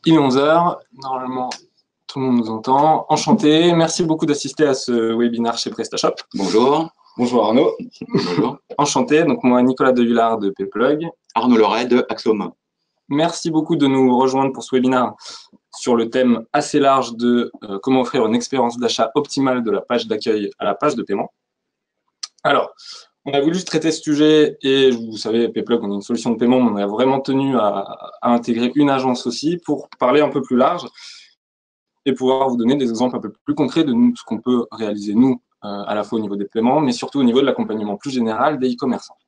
Il est 11 heures, normalement tout le monde nous entend. Enchanté, merci beaucoup d'assister à ce webinaire chez PrestaShop. Bonjour. Bonjour Arnaud. Bonjour. Enchanté, donc moi Nicolas Devillard de Pplug. Arnaud Loret de Axiom. Merci beaucoup de nous rejoindre pour ce webinaire sur le thème assez large de comment offrir une expérience d'achat optimale de la page d'accueil à la page de paiement. Alors, on a voulu traiter ce sujet et vous savez, Pplug, on est une solution de paiement, mais on a vraiment tenu à intégrer une agence aussi pour parler un peu plus large et pouvoir vous donner des exemples un peu plus concrets de ce qu'on peut réaliser nous, à la fois au niveau des paiements, mais surtout au niveau de l'accompagnement plus général des e-commerçants.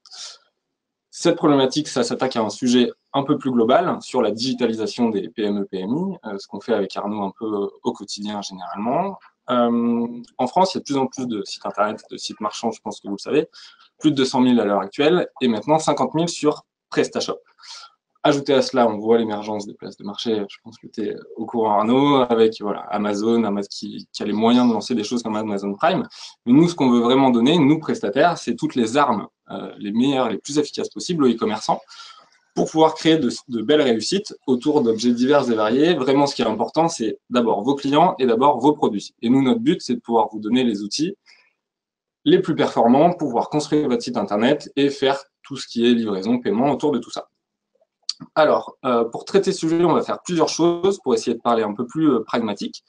Cette problématique, ça s'attaque à un sujet un peu plus global sur la digitalisation des PME-PMI, ce qu'on fait avec Arnaud un peu au quotidien généralement. En France, il y a de plus en plus de sites internet, de sites marchands, je pense que vous le savez, plus de 200 000 à l'heure actuelle, et maintenant 50 000 sur PrestaShop. Ajouté à cela, on voit l'émergence des places de marché, je pense que tu es au courant Arnaud, avec voilà, Amazon qui a les moyens de lancer des choses comme Amazon Prime. Mais nous, ce qu'on veut vraiment donner, nous prestataires, c'est toutes les armes, les meilleures, les plus efficaces possibles aux e-commerçants, pour pouvoir créer de belles réussites autour d'objets divers et variés. Vraiment, ce qui est important, c'est d'abord vos clients et d'abord vos produits. Et nous, notre but, c'est de pouvoir vous donner les outils les plus performants pour pouvoir construire votre site internet et faire tout ce qui est livraison, paiement autour de tout ça. Alors, pour traiter ce sujet, on va faire plusieurs choses pour essayer de parler un peu plus pragmatique.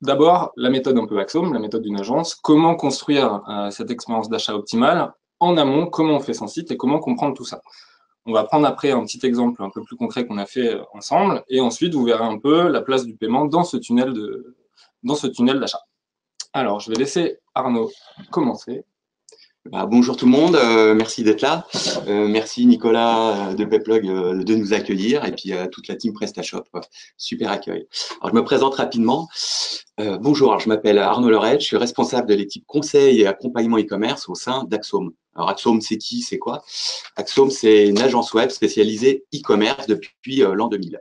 D'abord, la méthode un peu Axiom, la méthode d'une agence. Comment construire cette expérience d'achat optimale en amont, comment on fait son site et comment comprendre tout ça. On va prendre après un petit exemple un peu plus concret qu'on a fait ensemble et ensuite, vous verrez un peu la place du paiement dans ce tunnel d'achat. Alors, je vais laisser Arnaud commencer. Bonjour tout le monde, merci d'être là. Merci Nicolas de Pplug de nous accueillir et puis toute la team PrestaShop, super accueil. Alors je me présente rapidement. Bonjour, alors, je m'appelle Arnaud Loret, je suis responsable de l'équipe conseil et accompagnement e-commerce au sein d'Axiom. Alors Axiom, c'est qui, c'est quoi? Axiom, c'est une agence web spécialisée e-commerce depuis l'an 2000.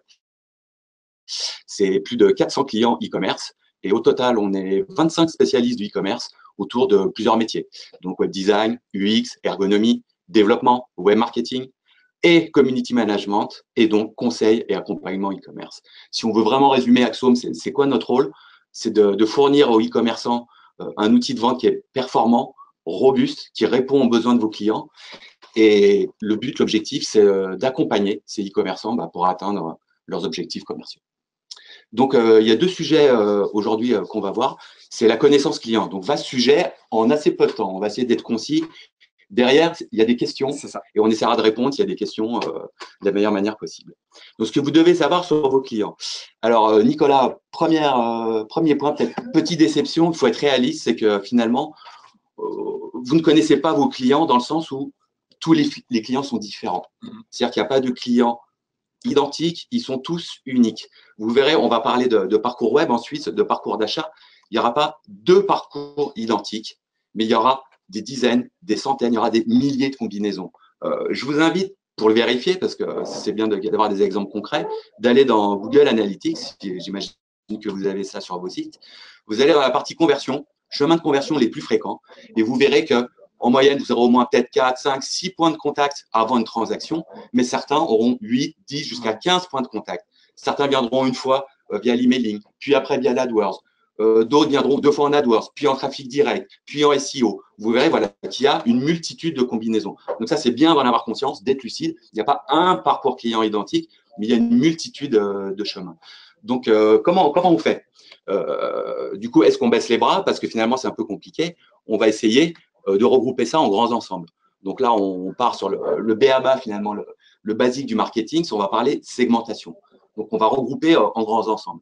C'est plus de 400 clients e-commerce et au total, on est 25 spécialistes du e-commerce autour de plusieurs métiers. Donc, web design, UX, ergonomie, développement, web marketing et community management et donc conseil et accompagnement e-commerce. Si on veut vraiment résumer Axiom, c'est quoi notre rôle? C'est de fournir aux e-commerçants un outil de vente qui est performant, robuste, qui répond aux besoins de vos clients. Et le but, l'objectif, c'est d'accompagner ces e-commerçants pour atteindre leurs objectifs commerciaux. Donc, il y a deux sujets aujourd'hui qu'on va voir. C'est la connaissance client. Donc, vaste sujet en assez peu de temps. On va essayer d'être concis. Derrière, il y a des questions et on essaiera de répondre s'il y a des questions de la meilleure manière possible. Donc, ce que vous devez savoir sur vos clients. Alors, Nicolas, premier point, peut-être petite déception, il faut être réaliste, c'est que finalement, vous ne connaissez pas vos clients dans le sens où tous les clients sont différents. C'est-à-dire qu'il n'y a pas de clients identiques, ils sont tous uniques. Vous verrez, on va parler de parcours web ensuite, de parcours d'achat. Il n'y aura pas deux parcours identiques, mais il y aura des dizaines, des centaines, il y aura des milliers de combinaisons. Je vous invite, pour le vérifier, parce que c'est bien d'avoir des exemples concrets, d'aller dans Google Analytics, j'imagine que vous avez ça sur vos sites. Vous allez dans la partie conversion, chemin de conversion les plus fréquents, et vous verrez que en moyenne, vous aurez au moins peut-être 4, 5, 6 points de contact avant une transaction, mais certains auront 8, 10, jusqu'à 15 points de contact. Certains viendront une fois via l'emailing, puis après via l'AdWords. D'autres viendront 2 fois en AdWords, puis en trafic direct, puis en SEO. Vous verrez voilà, qu'il y a une multitude de combinaisons. Donc ça, c'est bien d'en avoir conscience, d'être lucide. Il n'y a pas un parcours client identique, mais il y a une multitude de chemins. Donc, comment on fait? Du coup, est-ce qu'on baisse les bras? Parce que finalement, c'est un peu compliqué. On va essayer de regrouper ça en grands ensembles. Donc là, on part sur le BABA, finalement, le basique du marketing. On va parler segmentation. Donc, on va regrouper en grands ensembles.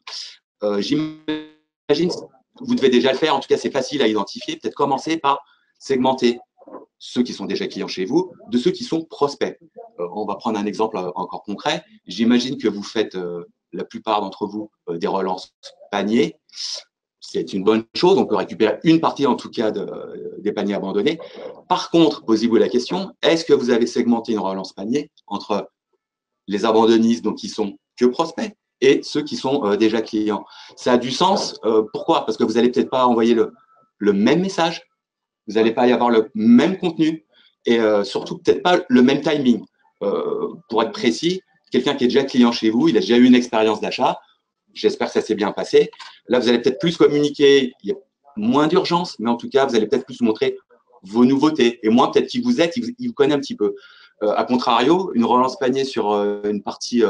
J'imagine, vous devez déjà le faire. En tout cas, c'est facile à identifier. Peut-être commencer par segmenter ceux qui sont déjà clients chez vous de ceux qui sont prospects. On va prendre un exemple encore concret. J'imagine que vous faites, la plupart d'entre vous, des relances paniers. C'est une bonne chose, on peut récupérer une partie en tout cas des paniers abandonnés. Par contre, posez-vous la question, est-ce que vous avez segmenté une relance panier entre les abandonnistes, donc qui sont que prospects, et ceux qui sont déjà clients? Ça a du sens. Pourquoi? Parce que vous n'allez peut-être pas envoyer le même message, vous n'allez pas y avoir le même contenu, et surtout peut-être pas le même timing. Pour être précis, quelqu'un qui est déjà client chez vous, il a déjà eu une expérience d'achat, J'espère que ça s'est bien passé. Là, vous allez peut-être plus communiquer. Il y a moins d'urgence, mais en tout cas, vous allez peut-être plus montrer vos nouveautés et moins peut-être qui vous êtes, il vous connaît un petit peu. A contrario, une relance panier sur une partie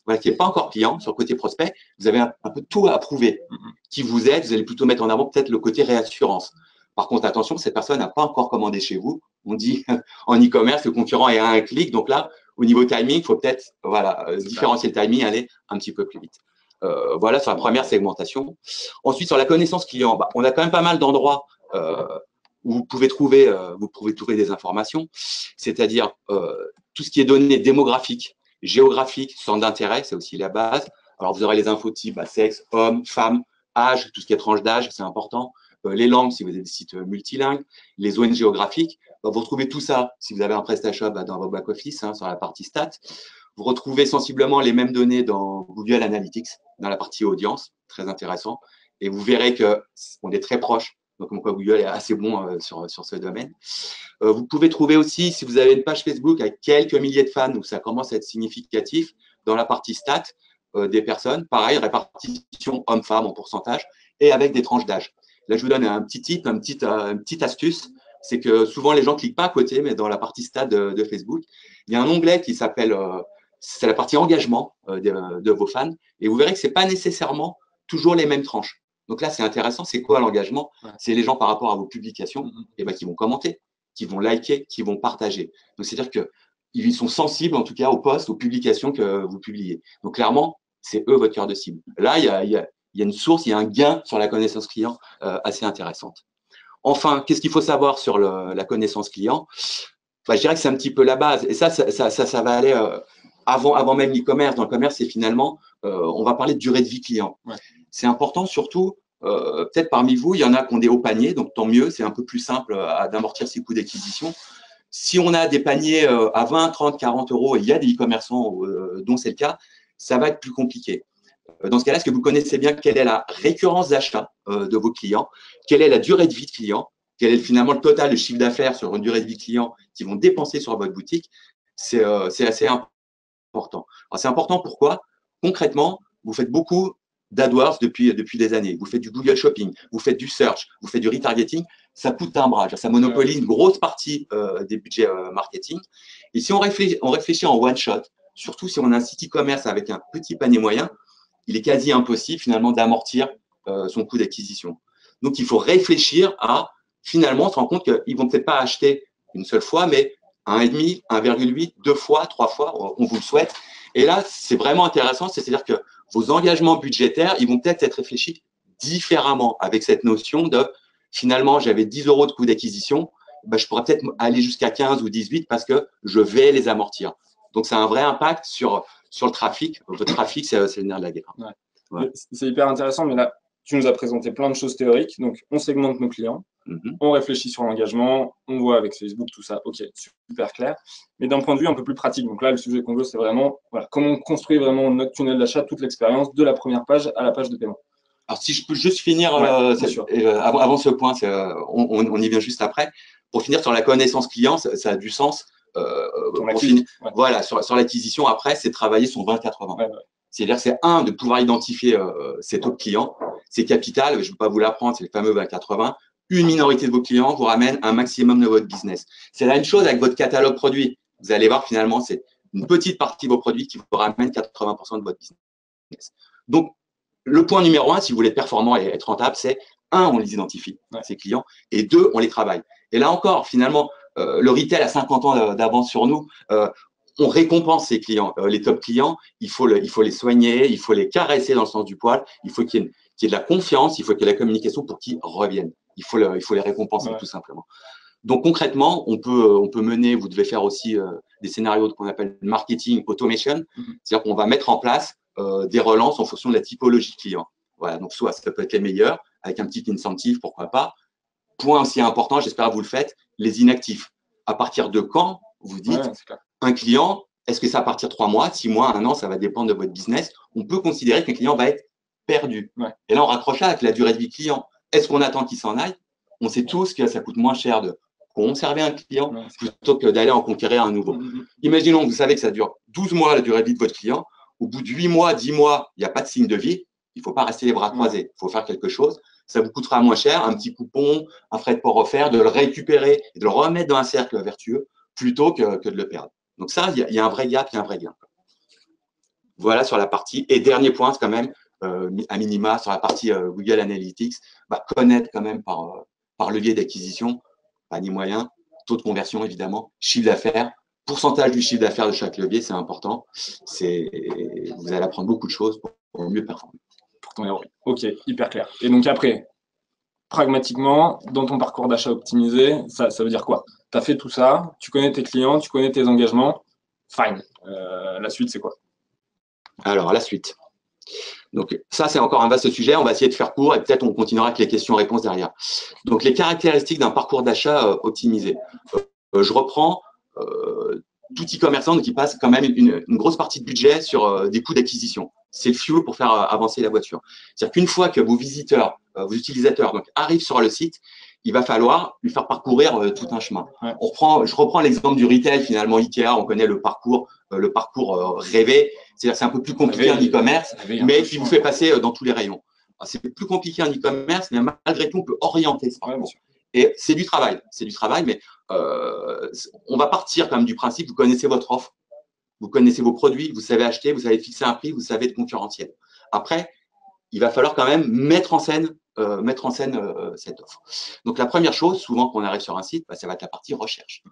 voilà, qui n'est pas encore client, sur le côté prospect, vous avez un peu tout à prouver. Qui vous êtes, vous allez plutôt mettre en avant peut-être le côté réassurance. Par contre, attention, cette personne n'a pas encore commandé chez vous. On dit en e-commerce, le concurrent est à un clic. Donc là, au niveau timing, il faut peut-être voilà, différencier le timing, aller un petit peu plus vite. Voilà sur la première segmentation. Ensuite, sur la connaissance client, on a quand même pas mal d'endroits où vous pouvez trouver des informations, c'est-à-dire tout ce qui est données démographiques, géographiques, centres d'intérêt, c'est aussi la base. Alors, vous aurez les infos type sexe, homme, femme, âge, tout ce qui est tranche d'âge, c'est important. Les langues, si vous avez des sites multilingues, les zones géographiques. Vous retrouvez tout ça, si vous avez un PrestaShop, dans votre back-office, sur la partie stats. Vous retrouvez sensiblement les mêmes données dans Google Analytics, dans la partie audience, très intéressant. Et vous verrez qu'on est très proche. Donc, comme quoi Google est assez bon sur ce domaine. Vous pouvez trouver aussi, si vous avez une page Facebook avec quelques milliers de fans, où ça commence à être significatif, dans la partie stats des personnes, pareil, répartition homme-femme en pourcentage, et avec des tranches d'âge. Là, je vous donne un petit tip, une petite astuce, c'est que souvent les gens ne cliquent pas à côté, mais dans la partie stats de Facebook, il y a un onglet qui s'appelle, c'est la partie engagement de vos fans, et vous verrez que ce n'est pas nécessairement toujours les mêmes tranches. Donc là, c'est intéressant. C'est quoi l'engagement? C'est les gens par rapport à vos publications qui vont commenter, qui vont liker, qui vont partager. Donc, c'est-à-dire qu'ils sont sensibles, en tout cas, aux posts, aux publications que vous publiez. Donc, clairement, c'est eux votre cœur de cible. Là, il y a une source, il y a un gain sur la connaissance client assez intéressante. Enfin, qu'est-ce qu'il faut savoir sur la connaissance client? Je dirais que c'est un petit peu la base. Et ça va aller avant même l'e-commerce. Dans le commerce, c'est finalement, on va parler de durée de vie client. Ouais. C'est important, surtout, peut-être parmi vous, il y en a qui ont des hauts paniers, donc tant mieux, c'est un peu plus simple d'amortir ces coûts d'acquisition. Si on a des paniers à 20, 30, 40 euros, et il y a des e-commerçants dont c'est le cas, ça va être plus compliqué. Dans ce cas-là, est-ce que vous connaissez bien quelle est la récurrence d'achat de vos clients? Quelle est la durée de vie de client? Quel est finalement le total de chiffre d'affaires sur une durée de vie client qu'ils vont dépenser sur votre boutique? C'est assez important. Alors, c'est important pourquoi? Concrètement, vous faites beaucoup d'AdWords depuis des années. Vous faites du Google Shopping, vous faites du search, vous faites du retargeting. Ça coûte un bras. Ça monopolise une grosse partie des budgets marketing. Et si on réfléchit en one shot, surtout si on a un site e-commerce avec un petit panier moyen, il est quasi impossible finalement d'amortir son coût d'acquisition. Donc, il faut réfléchir à, finalement, on se rend compte qu'ils ne vont peut-être pas acheter une seule fois, mais 1,5, 1,8, 2 fois, 3 fois, on vous le souhaite. Et là, c'est vraiment intéressant, c'est-à-dire que vos engagements budgétaires, ils vont peut-être être réfléchis différemment avec cette notion de, finalement, j'avais 10 euros de coût d'acquisition, je pourrais peut-être aller jusqu'à 15 ou 18 parce que je vais les amortir. Donc, ça a un vrai impact sur le trafic. Le trafic, c'est le nerf de la guerre. Ouais. Ouais. C'est hyper intéressant, mais là, tu nous as présenté plein de choses théoriques. Donc, on segmente nos clients, on réfléchit sur l'engagement, on voit avec Facebook tout ça. OK, super clair. Mais d'un point de vue un peu plus pratique, donc là, le sujet qu'on veut, c'est vraiment comment on construit vraiment notre tunnel d'achat, toute l'expérience de la première page à la page de paiement. Alors, si je peux juste finir avant ce point, on y vient juste après. Pour finir sur la connaissance client, ça a du sens. Voilà, sur l'acquisition, après, c'est travailler son 20-80. Ouais. C'est-à-dire que c'est de pouvoir identifier ses taux de clients. C'est capital, je ne vais pas vous l'apprendre, c'est le fameux 20-80. Une minorité de vos clients vous ramène un maximum de votre business. C'est la même chose avec votre catalogue produit. Vous allez voir, finalement, c'est une petite partie de vos produits qui vous ramène 80% de votre business. Donc, le point numéro 1, si vous voulez être performant et être rentable, c'est on les identifie, ces clients, et 2, on les travaille. Et là encore, finalement, le retail a 50 ans d'avance sur nous. On récompense ces clients, les top clients. Il faut les soigner, il faut les caresser dans le sens du poil. Il faut qu'il y ait de la confiance, il faut qu'il y ait de la communication pour qu'ils reviennent. Il faut les récompenser tout simplement. Donc concrètement, on peut mener. Vous devez faire aussi des scénarios qu'on appelle marketing automation, c'est-à-dire qu'on va mettre en place des relances en fonction de la typologie client. Voilà. Donc soit ça peut être les meilleurs avec un petit incentive, pourquoi pas. Point aussi important, j'espère que vous le faites, les inactifs. À partir de quand vous dites un client, est-ce que c'est à partir de 3 mois, 6 mois, 1 an, ça va dépendre de votre business. On peut considérer qu'un client va être perdu. Ouais. Et là, on raccroche avec la durée de vie client. Est-ce qu'on attend qu'il s'en aille? On sait tous que ça coûte moins cher de conserver un client plutôt que d'aller en conquérir un nouveau. Imaginons que vous savez que ça dure 12 mois la durée de vie de votre client. Au bout de 8 mois, 10 mois, il n'y a pas de signe de vie. Il ne faut pas rester les bras croisés. Il faut faire quelque chose. Ça vous coûtera moins cher, un petit coupon, un frais de port offert, de le récupérer et de le remettre dans un cercle vertueux plutôt que de le perdre. Donc ça, il y a un vrai gap, il y a un vrai gain. Voilà sur la partie. Et dernier point, c'est quand même, à minima, sur la partie Google Analytics, connaître quand même par levier d'acquisition, panier moyen, taux de conversion évidemment, chiffre d'affaires, pourcentage du chiffre d'affaires de chaque levier, c'est important. Vous allez apprendre beaucoup de choses pour mieux performer. Pour ton ROI. Ok, hyper clair. Et donc après, pragmatiquement, dans ton parcours d'achat optimisé, ça veut dire quoi? Tu as fait tout ça, tu connais tes clients, tu connais tes engagements, fine. La suite, c'est quoi? Alors, la suite. Donc, ça, c'est encore un vaste sujet. On va essayer de faire court et peut-être on continuera avec les questions-réponses derrière. Donc, les caractéristiques d'un parcours d'achat optimisé. Je reprends tout e-commerçant qui passe quand même une grosse partie de budget sur des coûts d'acquisition. C'est le fuel pour faire avancer la voiture. C'est-à-dire qu'une fois que vos visiteurs, vos utilisateurs arrivent sur le site, il va falloir lui faire parcourir tout un chemin. Ouais. Je reprends l'exemple du retail, finalement, Ikea, on connaît le parcours rêvé. C'est-à-dire c'est un peu plus compliqué en e-commerce, mais qui vous fait passer dans tous les rayons. C'est plus compliqué en e-commerce, mais malgré tout, on peut orienter ce parcours. Ouais, et c'est du travail, mais on va partir quand même du principe, vous connaissez votre offre, vous connaissez vos produits, vous savez acheter, vous savez fixer un prix, vous savez être concurrentiel. Après, il va falloir quand même mettre en scène cette offre. Donc, la première chose, souvent quand on arrive sur un site, ça va être la partie recherche.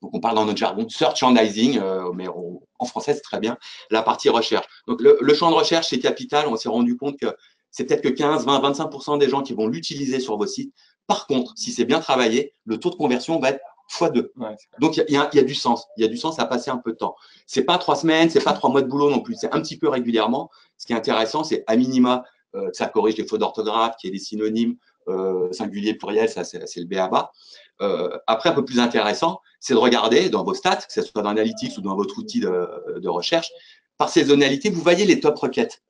Donc, on parle dans notre jargon searchandising, mais en français, c'est très bien, la partie recherche. Donc, le champ de recherche, c'est capital. On s'est rendu compte que c'est peut-être que 15, 20, 25% des gens qui vont l'utiliser sur vos sites. Par contre, si c'est bien travaillé, le taux de conversion va être x2. Ouais, donc, il y a du sens. Il y a du sens à passer un peu de temps. C'est pas 3 semaines, c'est pas 3 mois de boulot non plus. C'est un petit peu régulièrement. Ce qui est intéressant, c'est à minima que ça corrige les fautes d'orthographe, qu'il y ait des synonymes singulier, pluriel, ça c'est le b.a.-ba. Après, un peu plus intéressant, c'est de regarder dans vos stats, que ce soit dans Analytics ou dans votre outil de recherche, par saisonnalité, vous voyez les top requêtes.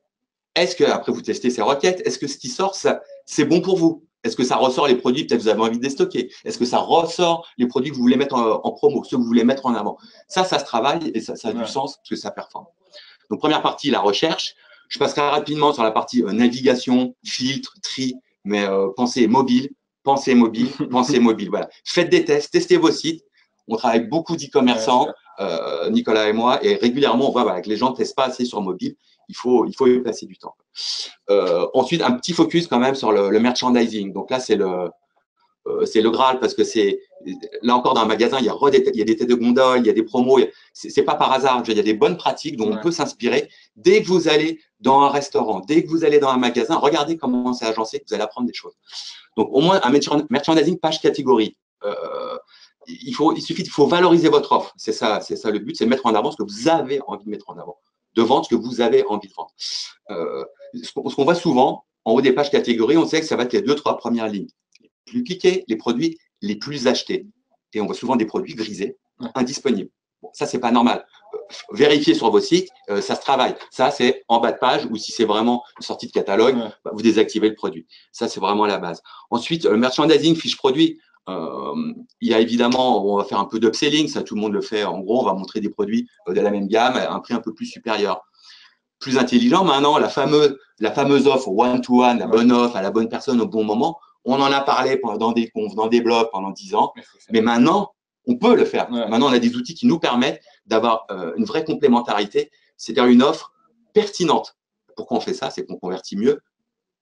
Est-ce que, après vous testez ces requêtes, est-ce que ce qui sort, c'est bon pour vous? Est-ce que ça ressort les produits, peut-être vous avez envie de déstocker? Est-ce que ça ressort les produits que vous voulez mettre en promo, ceux que vous voulez mettre en avant? Ça se travaille et ça a du sens parce que ça performe. Donc, première partie, la recherche. Je passerai rapidement sur la partie navigation, filtre, tri, mais pensez mobile. Voilà. Faites des tests, testez vos sites. On travaille beaucoup d'e-commerçants, Nicolas et moi, et régulièrement, on voit que les gens ne testent pas assez sur mobile. Il faut y passer du temps. Ensuite, un petit focus quand même sur le merchandising. Donc là, c'est le Graal parce que c'est là encore dans un magasin, il y a des têtes de gondole, il y a des promos. C'est pas par hasard. Il y a des bonnes pratiques dont on peut s'inspirer. Dès que vous allez dans un restaurant, dès que vous allez dans un magasin, regardez comment c'est agencé, vous allez apprendre des choses. Donc au moins un merchandising page catégorie. Il faut valoriser votre offre. C'est ça le but, c'est de mettre en avant ce que vous avez envie de mettre en avant, de vendre ce que vous avez envie de vendre. Ce qu'on voit souvent en haut des pages catégories, on sait que ça va être les 2-3 premières lignes. Plus cliqués, les produits les plus achetés. Et on voit souvent des produits grisés, indisponibles. Bon, ça, c'est pas normal. Vérifiez sur vos sites, ça se travaille. Ça, c'est en bas de page ou si c'est vraiment une sortie de catalogue, vous désactivez le produit. Ça, c'est vraiment la base. Ensuite, merchandising, fiche produit. Il y a évidemment, on va faire un peu d'upselling, ça tout le monde le fait. En gros, on va montrer des produits de la même gamme à un prix un peu plus supérieur. Plus intelligent, maintenant, la fameuse offre one-to-one, la bonne offre à la bonne personne au bon moment. On en a parlé dans des confs, dans des blogs pendant 10 ans, mais maintenant, on peut le faire. Maintenant, on a des outils qui nous permettent d'avoir une vraie complémentarité, c'est-à-dire une offre pertinente. Pourquoi on fait ça? C'est qu'on convertit mieux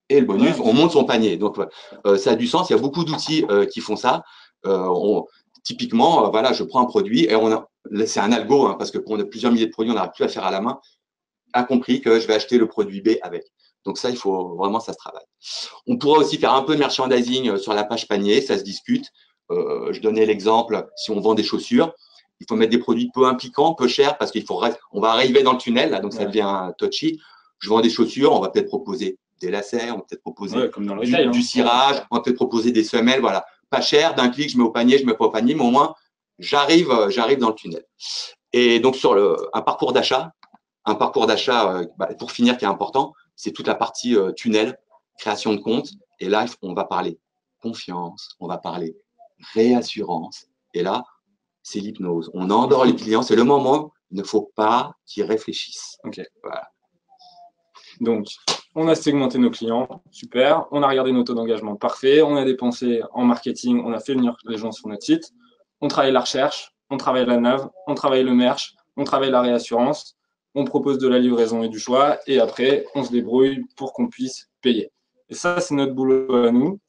et le bonus, on monte son panier. Donc, ça a du sens. Il y a beaucoup d'outils qui font ça. Typiquement, voilà, je prends un produit et c'est un algo, parce que quand on a plusieurs milliers de produits, on n'arrive plus à faire à la main, a compris que je vais acheter le produit B avec. Donc ça, il faut vraiment, ça se travaille. On pourrait aussi faire un peu de merchandising sur la page panier, ça se discute. Je donnais l'exemple, si on vend des chaussures, il faut mettre des produits peu impliquants, peu chers, parce on va arriver dans le tunnel, là, donc ça devient touchy. Je vends des chaussures, on va peut-être proposer des lacets, on va peut-être proposer comme dans le retail, du cirage, on va peut-être proposer des semelles, voilà. Pas cher, d'un clic, je mets au panier, je mets pas au panier, mais au moins, j'arrive dans le tunnel. Et donc, sur un parcours d'achat, pour finir, qui est important, c'est toute la partie tunnel, création de compte. Et là, on va parler confiance, on va parler réassurance. Et là, c'est l'hypnose. On endort les clients. C'est le moment où il ne faut pas qu'ils réfléchissent. Ok. Voilà. Donc, on a segmenté nos clients, super. On a regardé nos taux d'engagement, parfait. On a dépensé en marketing, on a fait venir les gens sur notre site. On travaille la recherche, on travaille la nav, on travaille le merch, on travaille la réassurance, on propose de la livraison et du choix, et après, on se débrouille pour qu'on puisse payer. Et ça, c'est notre boulot à nous.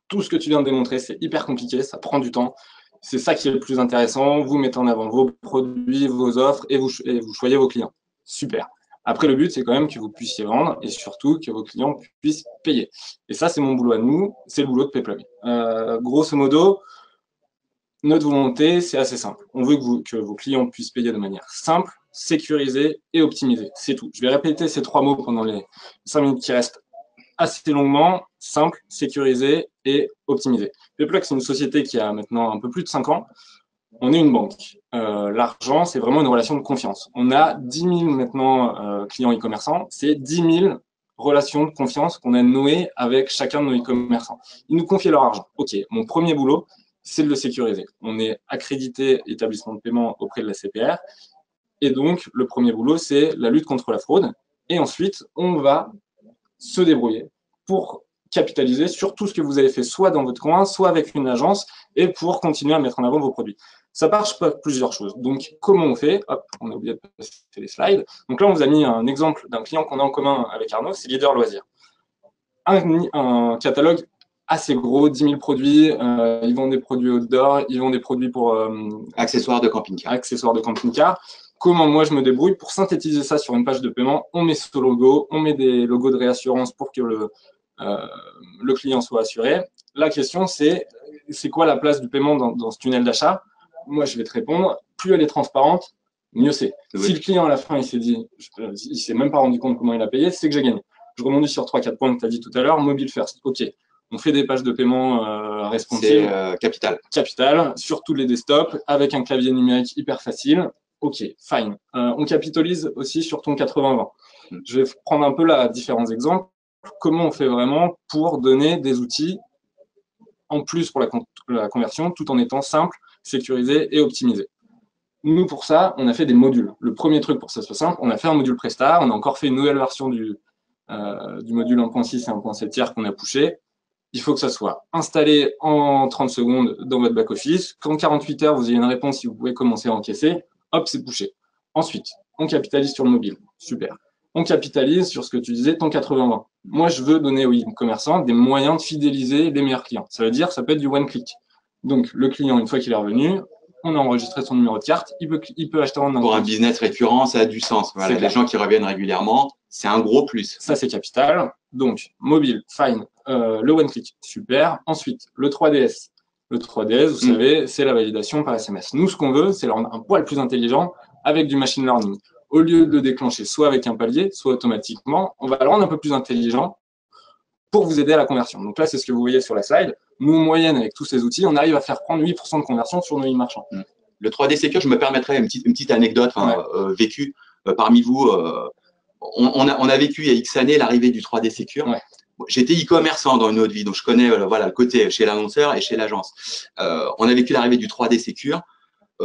Tout ce que tu viens de démontrer, c'est hyper compliqué, ça prend du temps. C'est ça qui est le plus intéressant. Vous mettez en avant vos produits, vos offres, et vous choyez vos clients. Super. Après, le but, c'est quand même que vous puissiez vendre et surtout que vos clients puissent payer. Et ça, c'est mon boulot à nous, c'est le boulot de Payplug. Grosso modo, notre volonté, c'est assez simple. On veut que vos clients puissent payer de manière simple, sécurisée et optimisée. C'est tout. Je vais répéter ces 3 mots pendant les 5 minutes qui restent assez longuement: simple, sécurisé et optimisé. Payplug, c'est une société qui a maintenant un peu plus de 5 ans. On est une banque. L'argent, c'est vraiment une relation de confiance. On a 10 000 maintenant clients e-commerçants. C'est 10 000 relations de confiance qu'on a nouées avec chacun de nos e-commerçants. Ils nous confient leur argent. OK, mon premier boulot, c'est de le sécuriser. On est accrédité établissement de paiement auprès de la CPR. Et donc, le premier boulot, c'est la lutte contre la fraude. Et ensuite, on va se débrouiller pour capitaliser sur tout ce que vous avez fait, soit dans votre coin, soit avec une agence, et pour continuer à mettre en avant vos produits. Ça marche par plusieurs choses. Donc, comment on fait? Hop, on a oublié de passer les slides. Donc là, on vous a mis un exemple d'un client qu'on a en commun avec Arnaud, c'est Leader Loisirs. Un catalogue assez gros, 10 000 produits. Ils vendent des produits outdoor, ils vendent des produits pour… accessoires de camping-car. Accessoires de camping-car. Comment moi je me débrouille pour synthétiser ça sur une page de paiement? On met ce logo, on met des logos de réassurance pour que le client soit assuré. La question, c'est quoi la place du paiement dans ce tunnel d'achat? Moi, je vais te répondre, plus elle est transparente, mieux c'est. Oui. Si le client, à la fin, il s'est dit, il s'est même pas rendu compte comment il a payé, c'est que j'ai gagné. Je rebondis sur 3-4 points que tu as dit tout à l'heure. Mobile first, OK. On fait des pages de paiement responsives. C'est capital. Capital, sur tous les desktops, avec un clavier numérique hyper facile. OK, fine. On capitalise aussi sur ton 80-20. Je vais prendre un peu là différents exemples. Comment on fait vraiment pour donner des outils en plus pour la conversion, tout en étant simple, sécurisé et optimisé. Nous, pour ça, on a fait des modules. Le premier truc pour que ça soit simple, on a fait un module Presta. On a encore fait une nouvelle version du module 1.6 et 1.7 tiers qu'on a pushé. Il faut que ça soit installé en 30 secondes dans votre back-office. Qu'en 48 heures, vous ayez une réponse si vous pouvez commencer à encaisser. Hop, c'est pushé. Ensuite, on capitalise sur le mobile. Super. On capitalise sur ce que tu disais, ton 80-20. Moi, je veux donner aux e-commerçants des moyens de fidéliser les meilleurs clients. Ça veut dire, ça peut être du one-click. Donc, le client, une fois qu'il est revenu, on a enregistré son numéro de carte, il peut acheter en un Pour un business récurrent, ça a du sens. Voilà, les gens qui reviennent régulièrement, c'est un gros plus. Ça, c'est capital. Donc, mobile, fine. Le one-click, super. Ensuite, le 3DS. Le 3DS, vous savez, c'est la validation par SMS. Nous, ce qu'on veut, c'est le rendre un poil plus intelligent avec du machine learning. Au lieu de le déclencher soit avec un palier, soit automatiquement, on va le rendre un peu plus intelligent pour vous aider à la conversion. Donc là, c'est ce que vous voyez sur la slide. Nous, en moyenne, avec tous ces outils, on arrive à faire prendre 8% de conversion sur nos e-marchands. Le 3D Secure, je me permettrais une petite anecdote vécue parmi vous. On a vécu il y a X années l'arrivée du 3D Secure. Ouais. J'étais e-commerçant dans une autre vie, donc je connais voilà, le côté chez l'annonceur et chez l'agence. On a vécu l'arrivée du 3D Secure.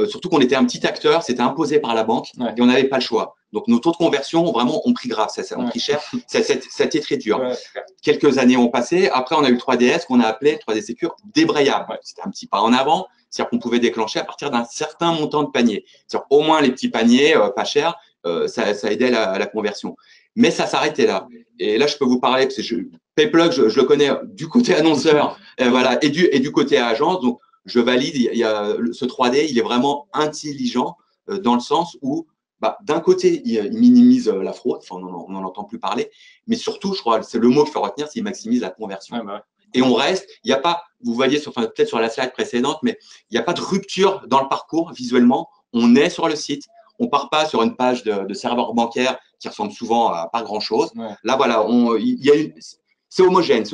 Surtout qu'on était un petit acteur, c'était imposé par la banque et on n'avait pas le choix. Donc nos taux de conversion vraiment ont pris grave, ça ont pris cher, ça a été très dur. Quelques années ont passé, après on a eu le 3DS qu'on a appelé 3D Secure débrayable. C'était un petit pas en avant, c'est-à-dire qu'on pouvait déclencher à partir d'un certain montant de panier. C'est-à-dire au moins les petits paniers pas chers, ça aidait la conversion. Mais ça s'arrêtait là. Et là je peux vous parler, parce que Payplug, je le connais du côté annonceur voilà, et du côté agence, donc je valide, ce 3D, il est vraiment intelligent dans le sens où, d'un côté, il minimise la fraude, enfin, on n'en entend plus parler, mais surtout, je crois, c'est le mot qu'il faut retenir, c'est qu'il maximise la conversion. Et on reste, il n'y a pas, vous voyez, peut-être sur la slide précédente, mais il n'y a pas de rupture dans le parcours visuellement. On est sur le site, on ne part pas sur une page de serveur bancaire qui ressemble souvent à pas grand-chose. Là, voilà, c'est homogène,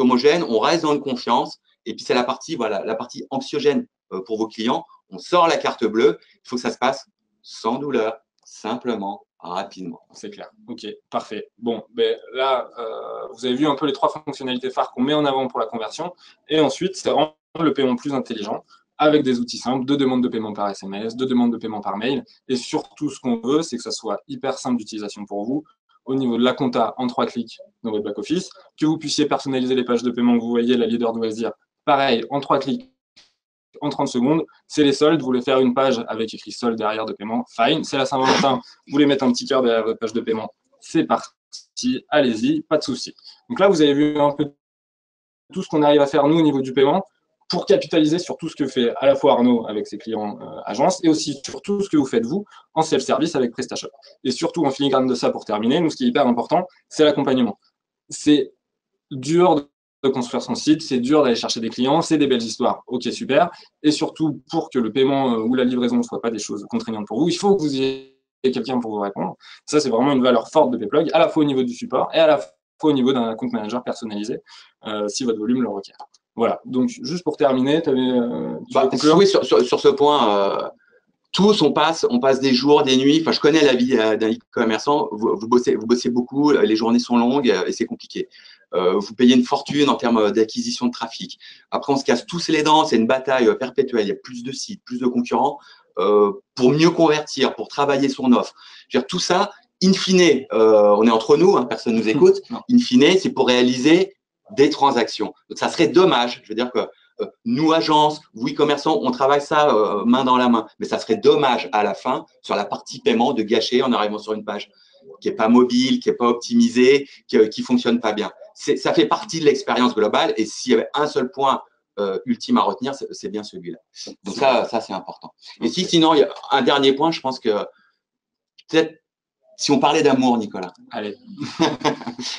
on reste dans une confiance. Et puis, c'est la partie anxiogène pour vos clients. On sort la carte bleue. Il faut que ça se passe sans douleur, simplement, rapidement. C'est clair. OK, parfait. Bon, ben là, vous avez vu un peu les 3 fonctionnalités phares qu'on met en avant pour la conversion. Et ensuite, c'est rendre le paiement plus intelligent avec des outils simples, de demande de paiement par SMS, de demande de paiement par mail. Et surtout, ce qu'on veut, c'est que ça soit hyper simple d'utilisation pour vous. au niveau de la compta en 3 clics dans votre back-office, que vous puissiez personnaliser les pages de paiement que vous voyez, la leader de loisirs, pareil, en 3 clics, en 30 secondes, c'est les soldes, vous voulez faire une page avec écrit solde derrière de paiement, fine, c'est la Saint-Valentin, vous voulez mettre un petit cœur derrière votre page de paiement, c'est parti, allez-y, pas de souci. Donc là, vous avez vu un peu tout ce qu'on arrive à faire, nous, au niveau du paiement, pour capitaliser sur tout ce que fait à la fois Arnaud avec ses clients agences et aussi sur tout ce que vous faites, vous, en self-service avec PrestaShop. Et surtout, en filigrane de ça, pour terminer, nous, ce qui est hyper important, c'est l'accompagnement. C'est dur de construire son site, c'est dur d'aller chercher des clients, c'est des belles histoires, ok, super. Et surtout, pour que le paiement ou la livraison ne soient pas des choses contraignantes pour vous, il faut que vous ayez quelqu'un pour vous répondre. Ça, c'est vraiment une valeur forte de Payplug, à la fois au niveau du support et à la fois au niveau d'un compte manager personnalisé, si votre volume le requiert. Voilà, donc juste pour terminer, tu avais conclure ? Oui, sur ce point, tous, on passe des jours, des nuits. Enfin, je connais la vie d'un e-commerçant. Vous bossez beaucoup, les journées sont longues et c'est compliqué. Vous payez une fortune en termes d'acquisition de trafic. Après, on se casse tous les dents, c'est une bataille perpétuelle. Il y a plus de sites, plus de concurrents pour mieux convertir, pour travailler son offre. Je veux dire, tout ça, in fine, on est entre nous, hein, personne ne nous écoute. In fine, c'est pour réaliser des transactions. Donc, ça serait dommage. Je veux dire que nous, agences, vous, e-commerçants, on travaille ça main dans la main. Mais ça serait dommage à la fin, sur la partie paiement, de gâcher en arrivant sur une page qui n'est pas mobile, qui n'est pas optimisée, qui ne fonctionne pas bien. Ça fait partie de l'expérience globale. Et s'il y avait un seul point ultime à retenir, c'est bien celui-là. Donc ça c'est important. Et sinon, il y a un dernier point, je pense que peut-être si on parlait d'amour, Nicolas. Allez.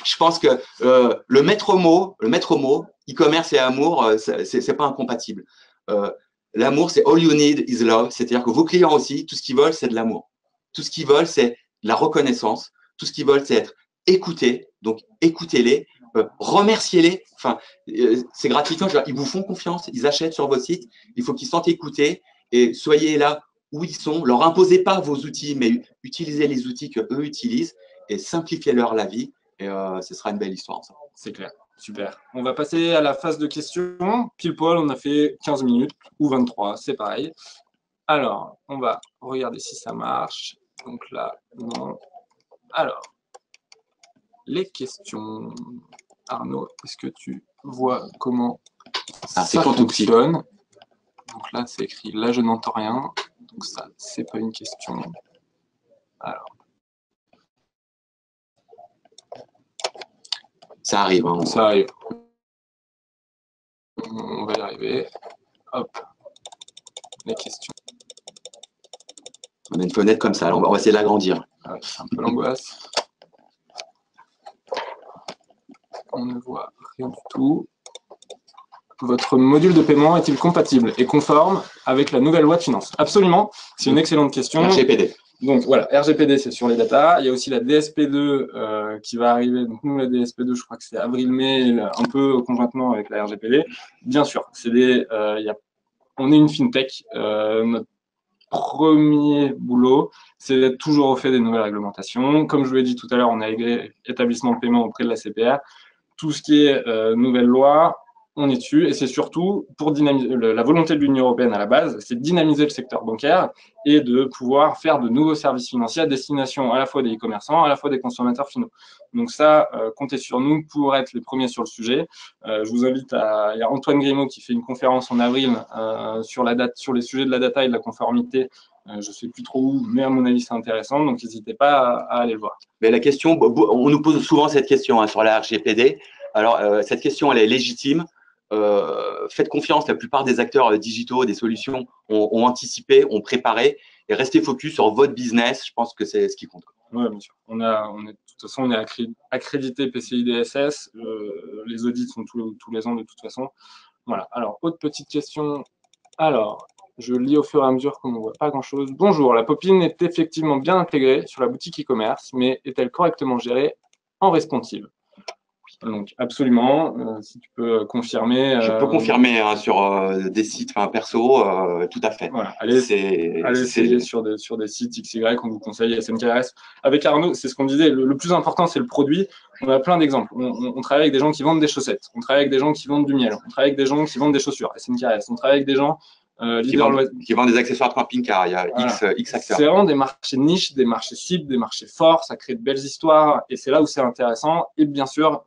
Je pense que le maître mot, e-commerce et amour, c'est pas incompatible. L'amour, c'est all you need is love. C'est-à-dire que vos clients aussi, tout ce qu'ils veulent, c'est de l'amour. Tout ce qu'ils veulent, c'est de la reconnaissance. Tout ce qu'ils veulent, c'est être écoutés. Donc, écoutez-les, remerciez-les. Enfin, c'est gratifiant. Ils vous font confiance, ils achètent sur votre site. Il faut qu'ils se sentent écoutés et soyez là où ils sont. Leur imposez pas vos outils, mais utilisez les outils que eux utilisent et simplifiez-leur la vie. Et ce sera une belle histoire. C'est clair. Super. On va passer à la phase de questions. Pile poil, on a fait 15 minutes ou 23, c'est pareil. Alors, on va regarder si ça marche. Donc là, non. Alors, les questions. Arnaud, est-ce que tu vois comment ça fonctionne? Donc là, c'est écrit « Là, je n'entends rien ». Donc ça, c'est pas une question. Alors. Ça arrive. Hein, ça arrive. On va y arriver. Hop. Les questions. On a une fenêtre comme ça. Alors on va essayer de l'agrandir. C'est un peu l'angoisse. On ne voit rien du tout. Votre module de paiement est-il compatible et conforme avec la nouvelle loi de finances? Absolument. C'est une excellente question. RGPD. Donc voilà, RGPD, c'est sur les datas. Il y a aussi la DSP2 qui va arriver. Donc nous, la DSP2, je crois que c'est avril-mai, un peu conjointement avec la RGPD. Bien sûr, on est une fintech. Notre premier boulot, c'est d'être toujours au fait des nouvelles réglementations. Comme je vous l'ai dit tout à l'heure, on a établissement de paiement auprès de la CPR. Tout ce qui est nouvelle loi, on est dessus, et c'est surtout pour dynamiser la volonté de l'Union européenne à la base, c'est de dynamiser le secteur bancaire et de pouvoir faire de nouveaux services financiers à destination à la fois des e-commerçants, à la fois des consommateurs finaux. Donc ça, comptez sur nous pour être les premiers sur le sujet. Je vous invite il y a Antoine Grimaud qui fait une conférence en avril sur les sujets de la data et de la conformité. Je ne sais plus trop où, mais à mon avis, c'est intéressant, donc n'hésitez pas à aller le voir. Mais la question, on nous pose souvent cette question sur la RGPD. Alors, cette question, elle est légitime. Faites confiance, la plupart des acteurs digitaux, des solutions ont anticipé, ont préparé et restez focus sur votre business. Je pense que c'est ce qui compte. Oui, bien sûr. De toute façon, on est accrédité PCI DSS. Les audits sont tous les ans de toute façon. Voilà. Alors, autre petite question. Alors, je lis au fur et à mesure qu'on ne voit pas grand-chose. Bonjour, la Popine est effectivement bien intégrée sur la boutique e-commerce, mais est-elle correctement gérée en responsive? Donc, absolument, si tu peux confirmer. Je peux confirmer sur des sites perso, tout à fait. Voilà, allez essayer sur des sites XY, on vous conseille SNKRS. Avec Arnaud, c'est ce qu'on disait, le plus important, c'est le produit. On a plein d'exemples. On travaille avec des gens qui vendent des chaussettes, on travaille avec des gens qui vendent du miel, on travaille avec des gens qui vendent des chaussures, SNKRS, on travaille avec des gens Qui vendent des accessoires de camping-car. Il y a voilà. X acteurs. C'est vraiment des marchés niches, des marchés cibles, des marchés forts. Ça crée de belles histoires et c'est là où c'est intéressant. Et bien sûr,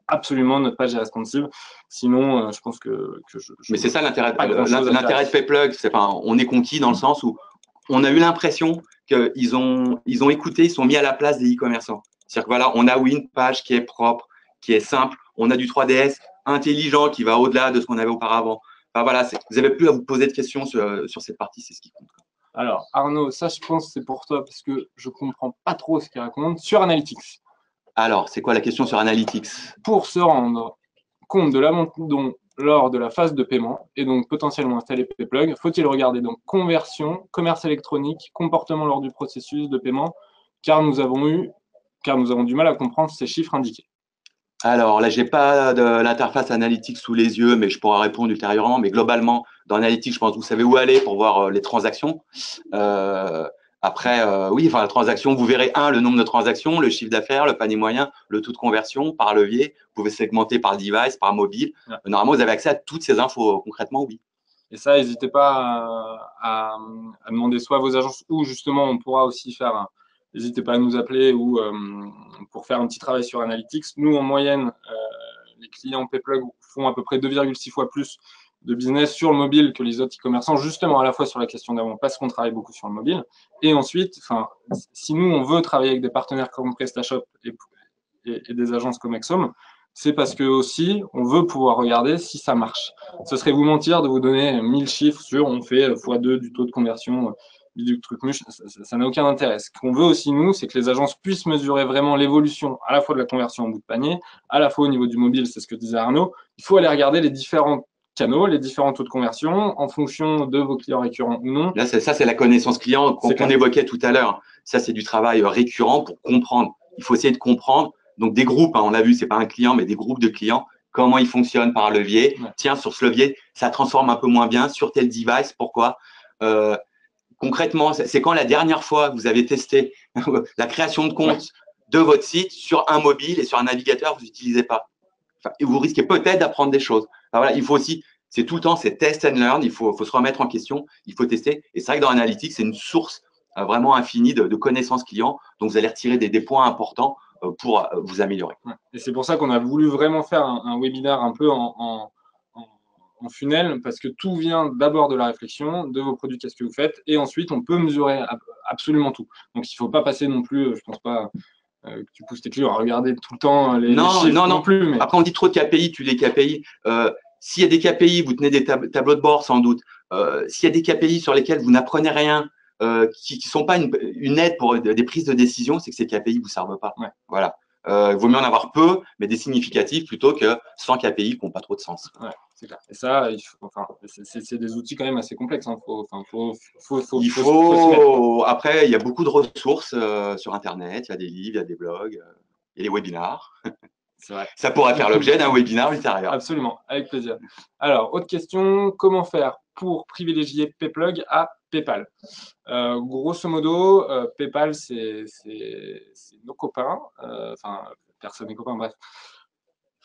absolument, notre page est responsive. Sinon, je pense que Mais c'est ça l'intérêt de Payplug. On est conquis dans le sens où on a eu l'impression qu'ils ont écouté, ils sont mis à la place des e-commerçants. C'est-à-dire que voilà, on a une page qui est propre, qui est simple. On a du 3DS intelligent qui va au-delà de ce qu'on avait auparavant. Enfin, voilà, vous n'avez plus à vous poser de questions sur cette partie, c'est ce qui compte. Alors, Arnaud, ça, je pense c'est pour toi parce que je ne comprends pas trop ce qu'il raconte sur Analytics. Alors, c'est quoi la question sur Analytics? Pour se rendre compte de l'abandon lors de la phase de paiement et donc potentiellement installer Payplug, faut-il regarder donc conversion, commerce électronique, comportement lors du processus de paiement, car nous avons du mal à comprendre ces chiffres indiqués. Alors là, je n'ai pas de l'interface Analytics sous les yeux, mais je pourrai répondre ultérieurement. Mais globalement, dans Analytics, je pense que vous savez où aller pour voir les transactions. Après, oui, enfin, la transaction, vous verrez le nombre de transactions, le chiffre d'affaires, le panier moyen, le taux de conversion par levier. Vous pouvez segmenter par device, par mobile. Ouais. Normalement, vous avez accès à toutes ces infos. Concrètement, oui. Et ça, n'hésitez pas à demander soit à vos agences ou justement, on pourra aussi faire. N'hésitez pas à nous appeler ou pour faire un petit travail sur Analytics. Nous, en moyenne, les clients Payplug font à peu près 2,6 fois plus de business sur le mobile que les autres e-commerçants, justement à la fois sur la question d'avant, parce qu'on travaille beaucoup sur le mobile. Et ensuite, si nous, on veut travailler avec des partenaires comme PrestaShop et des agences comme Exome, c'est parce que aussi, on veut pouvoir regarder si ça marche. Ce serait vous mentir de vous donner 1000 chiffres sur on fait x2 du taux de conversion du truc muche, ça n'a aucun intérêt. Ce qu'on veut aussi, nous, c'est que les agences puissent mesurer vraiment l'évolution à la fois de la conversion en bout de panier, à la fois au niveau du mobile, c'est ce que disait Arnaud. Il faut aller regarder les différents canaux, les différents taux de conversion en fonction de vos clients récurrents ou non. Là, ça, c'est la connaissance client qu'on évoquait tout à l'heure. Ça, c'est du travail récurrent pour comprendre. Il faut essayer de comprendre. Donc, des groupes, on l'a vu, c'est pas un client, mais des groupes de clients, comment ils fonctionnent par levier. Ouais. Tiens, sur ce levier, ça transforme un peu moins bien sur tel device. Pourquoi concrètement, c'est quand la dernière fois que vous avez testé la création de compte de votre site sur un mobile et sur un navigateur que vous n'utilisez pas. Et vous risquez peut-être d'apprendre des choses. Enfin, voilà, il faut aussi, c'est tout le temps, c'est test and learn. Il faut se remettre en question, il faut tester. Et c'est vrai que dans Analytics, c'est une source vraiment infinie de connaissances clients. Donc, vous allez retirer des points importants pour vous améliorer. Et c'est pour ça qu'on a voulu vraiment faire un webinaire un peu en funnel, parce que tout vient d'abord de la réflexion, de vos produits, qu'est-ce que vous faites, et ensuite, on peut mesurer absolument tout. Donc, il ne faut pas passer non plus, je ne pense pas que tu pousses tes clients à regarder tout le temps les chiffres non plus. Mais... Après, on dit trop de KPI, tu les KPI. S'il y a des KPI, vous tenez des tableaux de bord sans doute. S'il y a des KPI sur lesquels vous n'apprenez rien, qui ne sont pas une aide pour des prises de décision, c'est que ces KPI ne vous servent pas. Ouais. Voilà. Il vaut mieux en avoir peu, mais des significatifs plutôt que 100 KPI qui n'ont pas trop de sens. Ouais, c'est clair. Et ça, c'est des outils quand même assez complexes. Hein. Après, il y a beaucoup de ressources sur Internet. Il y a des livres, il y a des blogs, il y a des webinars. C'est vrai. Ça pourrait faire l'objet d'un webinaire ultérieur. Absolument, avec plaisir. Alors, autre question, comment faire pour privilégier Payplug à PayPal? Grosso modo, PayPal, c'est nos copains, personne n'est copain, bref.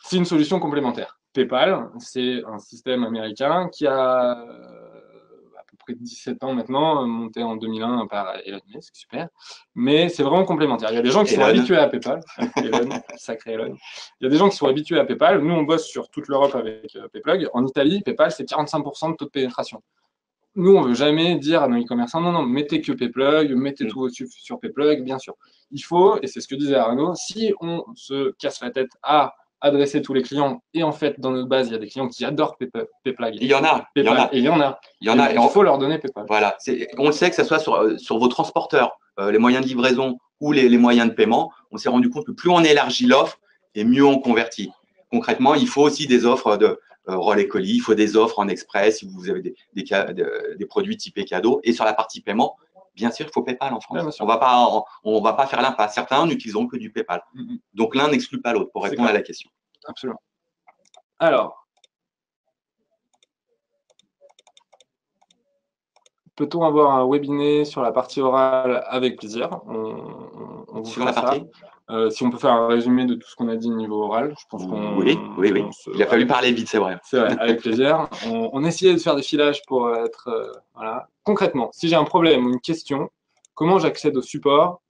C'est une solution complémentaire. PayPal, c'est un système américain qui a à peu près 17 ans maintenant, monté en 2001 par Elon Musk, super. Mais c'est vraiment complémentaire. Il y a des gens qui sont habitués à PayPal. Elon, sacré Elon. Il y a des gens qui sont habitués à PayPal. Nous, on bosse sur toute l'Europe avec Payplug. En Italie, PayPal, c'est 45% de taux de pénétration. Nous, on ne veut jamais dire à nos e-commerçants, non, mettez que Payplug, mettez tout sur Payplug, bien sûr. Il faut, et c'est ce que disait Arnaud, si on se casse la tête à adresser tous les clients, et en fait, dans notre base, il y a des clients qui adorent Payplug. Il y en a. Il faut leur donner Paypal. Voilà. On le sait, que ce soit sur vos transporteurs, les moyens de livraison ou les moyens de paiement, on s'est rendu compte que plus on élargit l'offre, et mieux on convertit. Concrètement, il faut aussi des offres de relais colis, il faut des offres en express si vous avez des produits typés cadeaux. Et sur la partie paiement, bien sûr, il faut PayPal en France. Ouais, on va pas faire l'impasse. Certains n'utiliseront que du PayPal. Donc, l'un n'exclut pas l'autre pour répondre à la question. Absolument. Alors, peut-on avoir un webinaire sur la partie orale? Avec plaisir. On vous sur la partie Si on peut faire un résumé de tout ce qu'on a dit niveau oral, je pense qu'on… Oui. Il a fallu parler vite, c'est vrai. C'est vrai, avec plaisir. On essayait de faire des filages pour être… voilà. Concrètement, si j'ai un problème ou une question, comment j'accède au support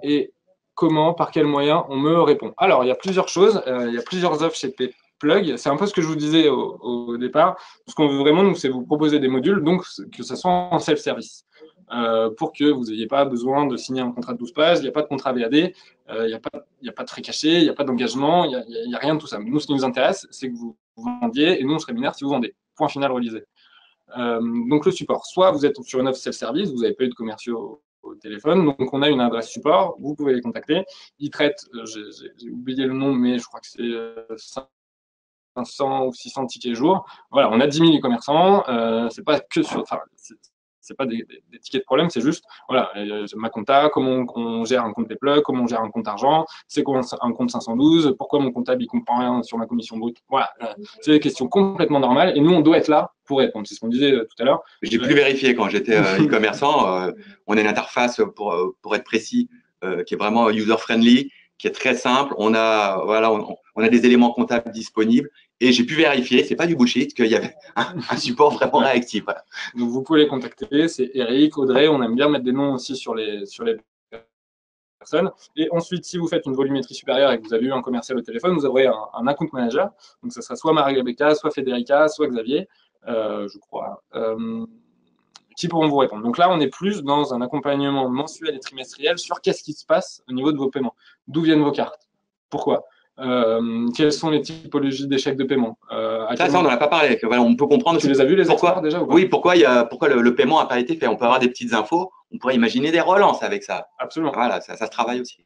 et comment, par quel moyen on me répond. Alors, il y a plusieurs choses, il y a plusieurs offres chez Pplug. C'est un peu ce que je vous disais au départ. Ce qu'on veut vraiment, nous, c'est vous proposer des modules, donc que ce soit en self-service. Pour que vous n'ayez pas besoin de signer un contrat de 12 pages, il n'y a pas de contrat VAD, il n'y a pas de frais cachés, il n'y a pas d'engagement, il n'y a rien de tout ça. Nous, ce qui nous intéresse, c'est que vous vendiez, et nous, on se rémunère si vous vendez. Point final relisé. Donc le support, soit vous êtes sur une offre self-service, vous n'avez pas eu de commerciaux au téléphone, donc on a une adresse support, vous pouvez les contacter. Ils traitent, j'ai oublié le nom, mais je crois que c'est 500 ou 600 tickets jour. Voilà, on a 10 000 e-commerçants, c'est pas que sur, enfin, c'est pas des tickets de problème, c'est juste, voilà, ma compta, comment on gère un compte Pplug, comment on gère un compte argent, c'est quoi un compte 512, pourquoi mon comptable il comprend rien sur ma commission brute. Voilà, c'est des questions complètement normales et nous on doit être là pour répondre. C'est ce qu'on disait tout à l'heure. J'ai pu vérifier quand j'étais e-commerçant. On a une interface pour être précis, qui est vraiment user-friendly, qui est très simple. On a des éléments comptables disponibles et j'ai pu vérifier, c'est pas du bullshit, qu'il y avait un support vraiment réactif. Voilà. Donc vous pouvez les contacter, c'est Eric, Audrey, on aime bien mettre des noms aussi sur les personnes. Et ensuite, si vous faites une volumétrie supérieure et que vous avez eu un commercial au téléphone, vous aurez un account manager. Donc ça sera soit Marie-Rebecca, soit Federica, soit Xavier, je crois, qui pourront vous répondre. Donc là, on est plus dans un accompagnement mensuel et trimestriel sur qu'est-ce qui se passe au niveau de vos paiements. D'où viennent vos cartes? Pourquoi? Quelles sont les typologies d'échecs de paiement? Ça, on n'en a pas parlé. Voilà, on peut comprendre. Tu les as vus, les pourquoi, experts, déjà ou pas? Oui, pourquoi le paiement n'a pas été fait? On peut avoir des petites infos. On pourrait imaginer des relances avec ça. Absolument. Voilà, ça se travaille aussi.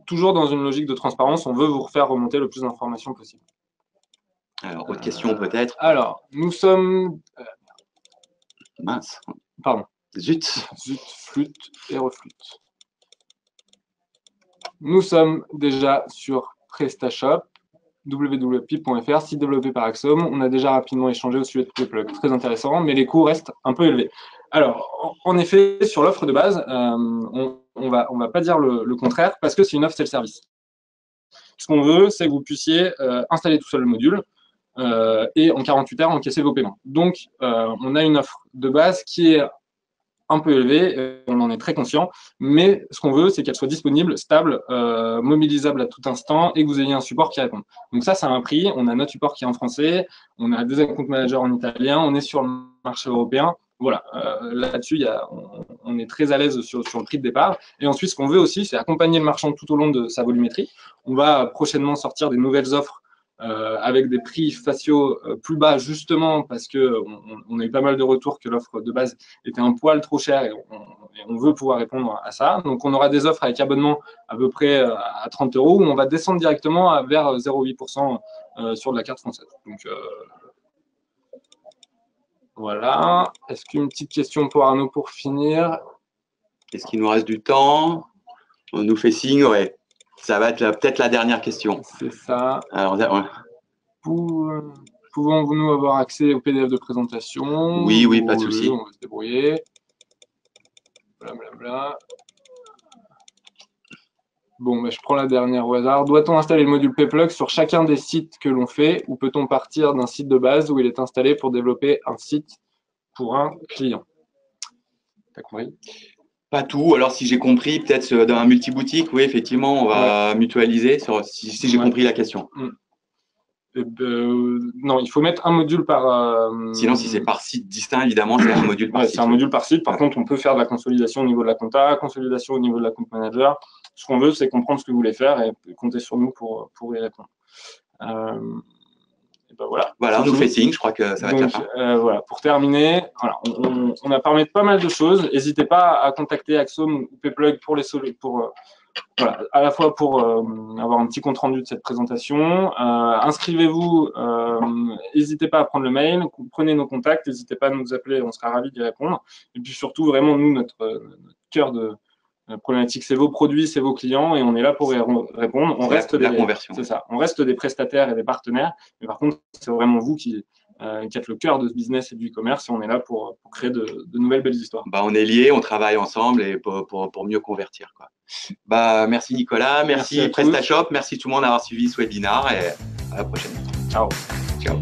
Toujours dans une logique de transparence, on veut vous faire remonter le plus d'informations possible. Alors, autre question peut-être. Alors, nous sommes… Mince. Pardon. Zut, flûte et reflûte. Nous sommes déjà sur PrestaShop, www.pip.fr, site développé par Axom. On a déjà rapidement échangé au sujet de Pplug. Très intéressant, mais les coûts restent un peu élevés. Alors, en effet, sur l'offre de base, on va pas dire le contraire parce que c'est une offre self-service. Ce qu'on veut, c'est que vous puissiez installer tout seul le module et en 48 heures encaisser vos paiements. Donc, on a une offre de base qui est un peu élevée, on en est très conscient, mais ce qu'on veut, c'est qu'elle soit disponible, stable, mobilisable à tout instant et que vous ayez un support qui répond. Donc ça, c'est un prix. On a notre support qui est en français, on a des account managers en italien, on est sur le marché européen. Voilà, là-dessus, on est très à l'aise sur le prix de départ. Et ensuite, ce qu'on veut aussi, c'est accompagner le marchand tout au long de sa volumétrie. On va prochainement sortir des nouvelles offres avec des prix faciaux plus bas, justement parce qu'on a eu pas mal de retours que l'offre de base était un poil trop cher et on veut pouvoir répondre à ça. Donc, on aura des offres avec abonnement à peu près à 30 € où on va descendre directement vers 0,8% sur de la carte française. Donc, voilà. Est-ce qu'une petite question pour Arnaud pour finir? Est-ce qu'il nous reste du temps? On nous fait signe, ouais. Ça va être peut-être la dernière question. C'est ça. Alors, ouais. Pouvons-nous avoir accès au PDF de présentation? Oui, pas de souci. On va se débrouiller. Blablabla. Bon, je prends la dernière au hasard. Doit-on installer le module Pplug sur chacun des sites que l'on fait ou peut-on partir d'un site de base où il est installé pour développer un site pour un client? T'as compris? Pas tout. Alors, si j'ai compris, peut-être dans un multi-boutique, oui, effectivement, on va mutualiser, si j'ai compris la question. Non, il faut mettre un module par… Sinon, si c'est par site distinct, évidemment, c'est un module par site. C'est un module par site. Par contre, on peut faire de la consolidation au niveau de la compta, consolidation au niveau de la compte manager. Ce qu'on veut, c'est comprendre ce que vous voulez faire et compter sur nous pour y répondre. Et ben voilà. Voilà, on nous fait signe, je crois que ça va être la fin. Voilà, pour terminer, voilà, on a parlé de pas mal de choses. N'hésitez pas à contacter Axom ou Pplug pour voilà, à la fois pour avoir un petit compte rendu de cette présentation. Inscrivez-vous, n'hésitez pas à prendre le mail, prenez nos contacts, n'hésitez pas à nous appeler, on sera ravis d'y répondre. Et puis surtout, vraiment, nous, notre cœur de problématique, c'est vos produits, c'est vos clients, et on est là pour y répondre. On reste la conversion. C'est ça. On reste des prestataires et des partenaires, mais par contre, c'est vraiment vous qui qui est le cœur de ce business et du e-commerce. Et on est là pour créer de nouvelles belles histoires. Bah, on est liés, on travaille ensemble et pour mieux convertir, quoi. Bah, merci Nicolas, merci à tous. PrestaShop, merci tout le monde d'avoir suivi ce webinaire et à la prochaine. Ciao. Ciao.